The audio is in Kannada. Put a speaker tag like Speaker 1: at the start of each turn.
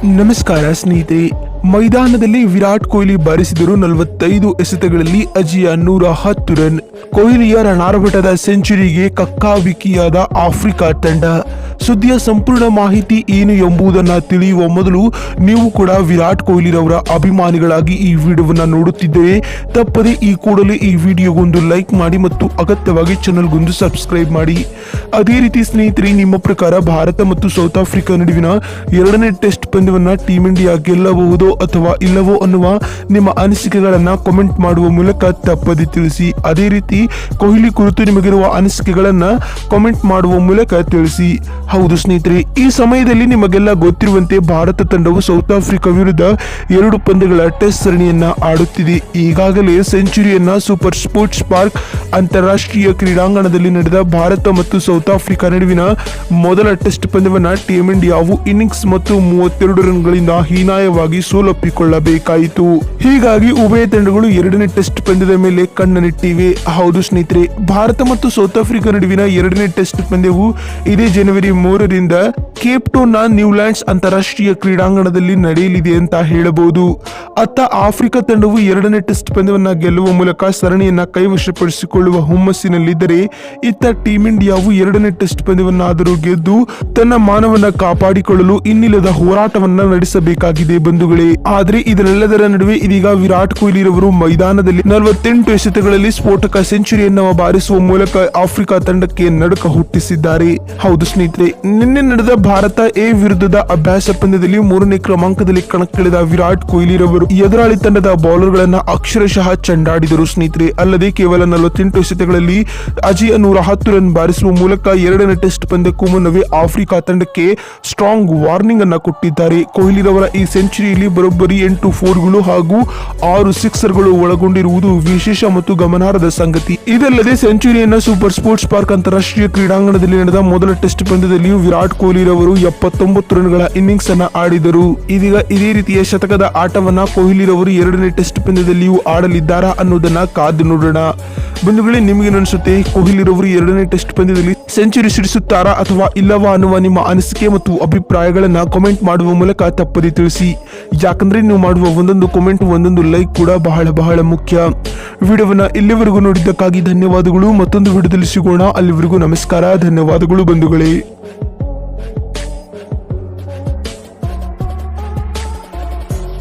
Speaker 1: ನಮಸ್ಕಾರ ಸ್ನೇಹಿತರೆ. ಮೈದಾನದಲ್ಲಿ ವಿರಾಟ್ ಕೊಹ್ಲಿ ಬಾರಿಸಿದರು 45 ಎಸೆತಗಳಲ್ಲಿ ಅಜೇಯ 110 ರನ್. ಕೊಹ್ಲಿಯ ರಣಾರ್ಭಟದ ಸೆಂಚುರಿಗೆ ಕಕ್ಕಾಬಿಕ್ಕಿಯಾದ ಆಫ್ರಿಕಾ ತಂಡ. ಸುದ್ದಿಯ ಸಂಪೂರ್ಣ ಮಾಹಿತಿ ಏನು ಎಂಬುದನ್ನು ತಿಳಿಯುವ ಮೊದಲು ನೀವು ಕೂಡ ವಿರಾಟ್ ಕೊಹ್ಲಿರವರ ಅಭಿಮಾನಿಗಳಾಗಿ ಈ ವಿಡಿಯೋವನ್ನು ನೋಡುತ್ತಿದ್ದರೆ ತಪ್ಪದೆ ಈ ಕೂಡಲೇ ಈ ವಿಡಿಯೋಗೊಂದು ಲೈಕ್ ಮಾಡಿ ಮತ್ತು ಅಗತ್ಯವಾಗಿ ಚಾನಲ್ಗೊಂದು ಸಬ್ಸ್ಕ್ರೈಬ್ ಮಾಡಿ. ಅದೇ ರೀತಿ ಸ್ನೇಹಿತರೆ, ನಿಮ್ಮ ಪ್ರಕಾರ ಭಾರತ ಮತ್ತು ಸೌತ್ ಆಫ್ರಿಕಾ ನಡುವಿನ ಎರಡನೇ ಟೆಸ್ಟ್ ಪಂದ್ಯವನ್ನ ಟೀಮ್ ಇಂಡಿಯಾ ಗೆಲ್ಲಬಹುದೋ ಅಥವಾ ಇಲ್ಲವೋ ಅನ್ನುವ ನಿಮ್ಮ ಅನಿಸಿಕೆಗಳನ್ನ ಕಾಮೆಂಟ್ ಮಾಡುವ ಮೂಲಕ ತಪ್ಪದೆ ತಿಳಿಸಿ. ಅದೇ ರೀತಿ ಕೊಹ್ಲಿ ಕುರಿತು ನಿಮಗಿರುವ ಅನಿಸಿಕೆಗಳನ್ನ ಕಾಮೆಂಟ್ ಮಾಡುವ ಮೂಲಕ ತಿಳಿಸಿ. ಹೌದು ಸ್ನೇಹಿತರೆ, ಈ ಸಮಯದಲ್ಲಿ ನಿಮಗೆಲ್ಲ ಗೊತ್ತಿರುವಂತೆ ಭಾರತ ತಂಡವು ಸೌತ್ ಆಫ್ರಿಕಾ ವಿರುದ್ಧ 2 ಪಂದ್ಯಗಳ ಟೆಸ್ಟ್ ಸರಣಿಯನ್ನ ಆಡುತ್ತಿದೆ. ಈಗಾಗಲೇ ಸೆಂಚುರಿಯನ್ನ ಸೂಪರ್ ಸ್ಪೋರ್ಟ್ಸ್ ಪಾರ್ಕ್ ಅಂತಾರಾಷ್ಟ್ರೀಯ ಕ್ರೀಡಾಂಗಣದಲ್ಲಿ ನಡೆದ ಭಾರತ ಮತ್ತು ಸೌತ್ ಆಫ್ರಿಕಾ ನಡುವಿನ ಮೊದಲ ಟೆಸ್ಟ್ ಪಂದ್ಯವನ್ನ ಟೀಮ್ ಇಂಡಿಯಾವು ಇನ್ನಿಂಗ್ಸ್ ಮತ್ತು 32 ರನ್ಗಳಿಂದ ಹೀನಾಯವಾಗಿ ಸೋಲೊಪ್ಪಿಕೊಳ್ಳಬೇಕಾಯಿತು. ಹೀಗಾಗಿ ಉಭಯ ತಂಡಗಳು ಎರಡನೇ ಟೆಸ್ಟ್ ಪಂದ್ಯದ ಮೇಲೆ ಕಣ್ಣನಿಟ್ಟಿವೆ. ಹೌದು ಸ್ನೇಹಿತರೆ, ಭಾರತ ಮತ್ತು ಸೌತ್ ಆಫ್ರಿಕಾ ನಡುವಿನ ಎರಡನೇ ಟೆಸ್ಟ್ ಪಂದ್ಯವು ಇದೇ ಜನವರಿ 3ರಿಂದ ಕೇಪ್ ಟೌನ್ನ ನ್ಯೂಲ್ಯಾಂಡ್ಸ್ ಅಂತಾರಾಷ್ಟ್ರೀಯ ಕ್ರೀಡಾಂಗಣದಲ್ಲಿ ನಡೆಯಲಿದೆ ಅಂತ ಹೇಳಬಹುದು. ಅತ್ತ ಆಫ್ರಿಕಾ ತಂಡವು ಎರಡನೇ ಟೆಸ್ಟ್ ಪಂದ್ಯವನ್ನ ಗೆಲ್ಲುವ ಮೂಲಕ ಸರಣಿಯನ್ನ ಕೈವಶಪಡಿಸಿಕೊಳ್ಳುವ ಹುಮ್ಮಸ್ಸಿನಲ್ಲಿದ್ದರೆ, ಇತ್ತ ಟೀಮ್ ಇಂಡಿಯಾವು ಎರಡನೇ ಟೆಸ್ಟ್ ಪಂದ್ಯವನ್ನಾದರೂ ಗೆದ್ದು ತನ್ನ ಮಾನವನ್ನ ಕಾಪಾಡಿಕೊಳ್ಳಲು ಇನ್ನಿಲ್ಲದ ಹೋರಾಟವನ್ನ ನಡೆಸಬೇಕಾಗಿದೆ ಬಂಧುಗಳೇ. ಆದ್ರೆ ಇದರೆಲ್ಲದರ ನಡುವೆ ಇದೀಗ ವಿರಾಟ್ ಕೊಹ್ಲಿರವರು ಮೈದಾನದಲ್ಲಿ 48 ಎಸೆತಗಳಲ್ಲಿ ಸ್ಫೋಟಕ ಸೆಂಚುರಿಯನ್ನ ಬಾರಿಸುವ ಮೂಲಕ ಆಫ್ರಿಕಾ ತಂಡಕ್ಕೆ ನಡುಕ ಹುಟ್ಟಿಸಿದ್ದಾರೆ. ಹೌದು ಸ್ನೇಹಿತರೆ, ನಿನ್ನೆ ನಡೆದ ಭಾರತ ಎ ವಿರುದ್ಧದ ಅಭ್ಯಾಸ ಪಂದ್ಯದಲ್ಲಿ 3ನೇ ಕ್ರಮಾಂಕದಲ್ಲಿ ಕಣಕ್ಕಿಳಿದ ವಿರಾಟ್ ಕೊಹ್ಲಿರವರು ಎದುರಾಳಿ ತಂಡದ ಬೌಲರ್ಗಳನ್ನ ಅಕ್ಷರಶಃ ಚಂಡಾಡಿದರು ಸ್ನೇಹಿತರೆ. ಅಲ್ಲದೆ ಕೇವಲ 48 ಎಸೆತಗಳಲ್ಲಿ ಅಜೇಯ 110 ರನ್ ಬಾರಿಸುವ ಮೂಲಕ ಎರಡನೇ ಟೆಸ್ಟ್ ಪಂದ್ಯಕ್ಕೂ ಮುನ್ನವೇ ಆಫ್ರಿಕಾ ತಂಡಕ್ಕೆ ಸ್ಟ್ರಾಂಗ್ ವಾರ್ನಿಂಗ್ ಅನ್ನ ಕೊಟ್ಟಿದ್ದಾರೆ. ಕೊಹ್ಲಿರವರ ಈ ಸೆಂಚುರಿಯಲ್ಲಿ ಬರೋಬ್ಬರಿ 8 4ಗಳು ಹಾಗೂ 6 ಸಿಕ್ಸರ್ಗಳು ಒಳಗೊಂಡಿರುವುದು ವಿಶೇಷ ಮತ್ತು ಗಮನಾರ್ಹದ ಸಂಗತಿ. ಇದಲ್ಲದೆ ಸೆಂಚುರಿಯನ್ನ ಸೂಪರ್ ಸ್ಪೋರ್ಟ್ಸ್ ಪಾರ್ಕ್ ಅಂತಾರಾಷ್ಟ್ರೀಯ ಕ್ರೀಡಾಂಗಣದಲ್ಲಿ ನಡೆದ ಮೊದಲ ಟೆಸ್ಟ್ ಪಂದ್ಯದಲ್ಲಿಯೂ ವಿರಾಟ್ ಕೊಹ್ಲಿರವರು 79 ರನ್ಗಳ ಇನ್ನಿಂಗ್ಸ್ ಅನ್ನ ಆಡಿದರು. ಇದೀಗ ಇದೇ ರೀತಿಯ ಶತಕದ ಆಟವನ್ನ ಕೊಹ್ಲಿರವರು ಎರಡನೇ ಟೆಸ್ಟ್ ಪಂದ್ಯದಲ್ಲಿಯೂ ಆಡಲಿದ್ದಾರಾ ಅನ್ನೋದನ್ನ ಕಾದು ನೋಡೋಣ. ಬಂಧುಗಳೇ, ನಿಮಗೆ ಅನಿಸುತ್ತೆ ಕೊಹ್ಲಿರವರು ಎರಡನೇ ಟೆಸ್ಟ್ ಪಂದ್ಯದಲ್ಲಿ ಸೆಂಚುರಿ ಸಿಡಿಸುತ್ತಾರಾ ಅಥವಾ ಇಲ್ಲವಾ ಅನ್ನುವ ನಿಮ್ಮ ಅನಿಸಿಕೆ ಮತ್ತು ಅಭಿಪ್ರಾಯಗಳನ್ನ ಕಾಮೆಂಟ್ ಮಾಡುವ ಮೂಲಕ ತಪ್ಪದೆ ತಿಳಿಸಿ. ಯಾಕಂದ್ರೆ ನೀವು ಮಾಡುವ ಒಂದೊಂದು ಕಾಮೆಂಟ್, ಒಂದೊಂದು ಲೈಕ್ ಕೂಡ ಬಹಳ ಬಹಳ ಮುಖ್ಯ. ವಿಡಿಯೋವನ್ನ ಇಲ್ಲಿವರೆಗೂ ನೋಡಿದ್ದಕ್ಕಾಗಿ ಧನ್ಯವಾದಗಳು. ಮತ್ತೊಂದು ವಿಡಿಯೋದಲ್ಲಿ ಸಿಗೋಣ. ಅಲ್ಲಿವರೆಗೂ ನಮಸ್ಕಾರ, ಧನ್ಯವಾದಗಳು ಬಂಧುಗಳೇ.